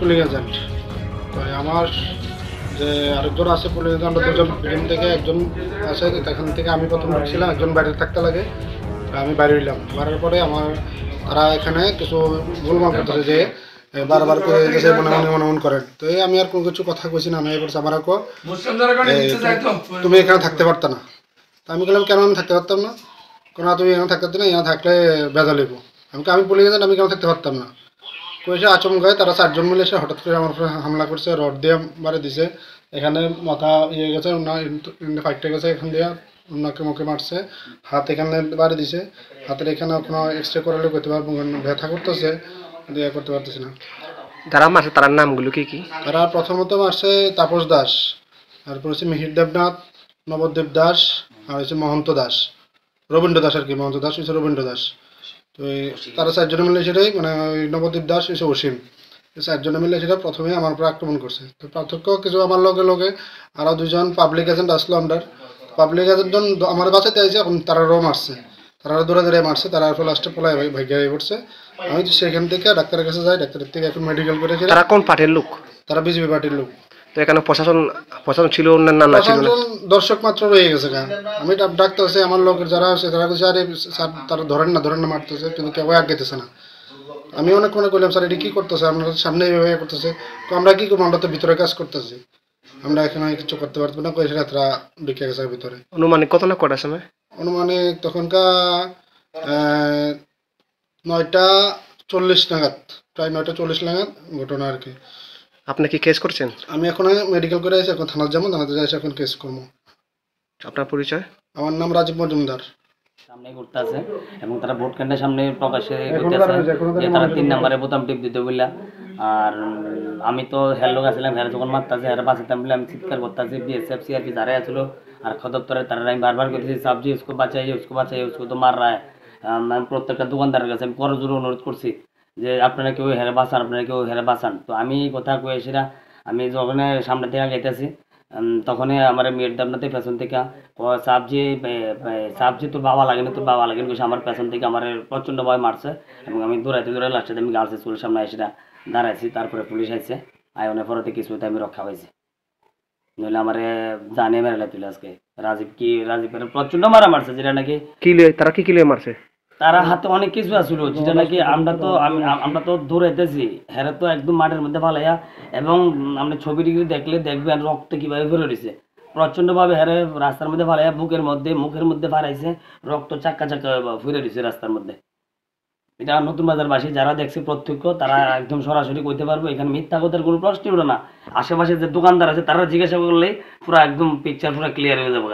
Polling agent. তো আমার যে আরেকজন আছে পুলিং এজেন্ট, দুজন পিছন থেকে একজন আছে, এখান থেকে আমি প্রথম ঢুকছিলাম, একজন বাইরে থাকতে লাগে, আমি বাইরে হইলাম। বাড়ার পরে আমার তারা এখানে কিছু ভুলভাল করতেছে যে বারবার করে যেতেছে, মনে করেন। তো আমি আর কোনো কিছু কথা কইছি না, আমি এবার আমার তুমি এখানে থাকতে পারতা না। তো আমি বললাম কেন আমি থাকতে পারতাম না? কেন তুমি এখানে থাকতে পারতো না? এখানে থাকলে বেজা লেব। আমি পুলিশ এজেন্ট, আমি কেন থাকতে পারতাম না? কইছে আচমকায় তারা 4 জন মিলে এসে হঠাৎ করে আমার উপরে হামলা করছে, রড দিয়ে মারে দিছে, এখানে মাথা ইয়ে গেছে, ফাইটটা গেছে, এখান দিয়ে ওনাকে মুখে মারছে, হাত এখানে বাড়ি দিছে, হাতের এখানে কোনো এক্সরে করালে করতে পারবো, ব্যথা করতেছে, ইয়ে করতে পারতেছি না। যারা মারছে তার নামগুলো কি কি? তারা প্রথমত মারছে তাপস দাস, তারপর হচ্ছে মিহির দেবনাথ, নবদ্বীপ দাস, আর হচ্ছে মহন্ত দাস, রবীন্দ্র দাস আর কি, মহন্ত দাস হচ্ছে রবীন্দ্র দাস। তো তারা 4 জনে মিলে সেটাই, মানে ওই নবদ্বীপ দাস হচ্ছে অসীম, 4 জনে মিলে সেটা প্রথমে আমার উপর আক্রমণ করছে। তো পার্থক্য কিছু, আমার লগে আরও 2 জন পাবলিক এজেন্ট আসলো, আমরা পাবলিক এজেন্ট আমার বাঁচাতে আইছে, এখন তারাও মারছে, তারা দৌড়ে মারছে, তারা লাস্টে পলায় ভাগ্য হয়ে পড়ছে। আমি সেখান থেকে ডাক্তারের কাছে যাই, ডাক্তারের থেকে এখন মেডিকেল করেছে। তারা কোন পার্টির লোক? তারা বিজেপি পার্টির লোক। তো এখানে প্রশাসন ছিল না ছিল না? দর্শক মাত্র রয়ে গেছে। আমি ডাক্তার আছে, আমার লোকের যারা আছে তারা বলছে আরে স্যার তারা ধরেন না মারতেছে, কিন্তু কেউ আগাইতেছে না। আমি অনেক মনে করলাম স্যার এটি কী করতেছে, আপনারা সামনে এভাবে করতেছে, তো আমরা কী করবো, আমরা তো ভিতরে কাজ করতেছি, আমরা এখানে কিছু করতে পারবো না, কয়েছে রাত্রা ঢুকে গেছে ভিতরে। অনুমানিক কত না কটার সময়? অনুমানিক তখনকার 9:40 নাগাদ, প্রায় 9:40 নাগাদ ঘটনা আর কি। আপনি কি কেস করছেন? আমি এখন মেডিকেল করে আসি, এখন থানার যাবো, থানাতে যাই এখন কেস করবো। আপনার পরিচয়? আমার নাম রাজীব মজুমদার। সামনে ঘুরতে আছে এবং তারা ভোট কেন্দ্রের সামনে প্রকাশ্যে করতেছে যে তারা 3 নম্বরে বোতাম টিপ দিতে বললা। আর আমি তো হের লোক আসলাম, হের যখন মারতেছে হের বাঁচাতাম বলে আমি চিৎকার করতেছি, বিএসএফ সিআরপি যারাই আসলো আর খদপ্তরের তারা আমি বারবার করতেছি সাবজি উসকো বাঁচাইয়ে উসকো তো মার রায়। আমি প্রত্যেকটা দোকানদারের কাছে আমি করজোরে অনুরোধ করছি যে আপনারা কেউ হেরে বাঁচান, আপনারা কেউ হেরে বাঁচান। তো আমি কথা কয়ে সেটা আমি যখন সামনে থেকে গাইতেছি তখনই আমার মেয়ের দামনাতে পেছন থেকে সাবজি তোর বাবা লাগেনি, তোর বাবা লাগেনি বসে আমার পেছন থেকে আমার প্রচণ্ড ভয় মারছে এবং আমি দৌড়াইতে লাস্টে আমি গার্লস স্কুলের সামনে এসে দাঁড়াইছি। তারপরে পুলিশ আইছে, আয়নের পরতে কিছুতে আমি রক্ষা পাইছি, নইলে আমার জানে মেরে তুলে আজকে। রাজীবের প্রচণ্ড মারা মারছে, যেটা নাকি তারা কি কিলে মারছে, তারা হাতে অনেক কিছু আসলো, যেটা নাকি আমরা তো দৌড়াইতেছি, হ্যাঁ তো একদম মাঠের মধ্যে ফালাইয়া এবং আপনি ছবি টিভি দেখলে দেখবেন রক্ত কিভাবে ফেলে রয়েছে প্রচণ্ডভাবে, হ্যাঁ রাস্তার মধ্যে ফালাইয়া মুখের মধ্যে ফালাইছে, রক্ত চাক্কা ফিরে রয়েছে রাস্তার মধ্যে। এটা নতুন বাজারবাসী যারা দেখছে প্রত্যক্ষ তারা একদম সরাসরি কইতে পারবো, এখানে মিথ্যা কথার কোনো প্রশ্নই ওঠে না। আশেপাশে যে দোকানদার আছে তারা জিজ্ঞাসা করলেই পুরো একদম পিকচার পুরো ক্লিয়ার হয়ে যাবে।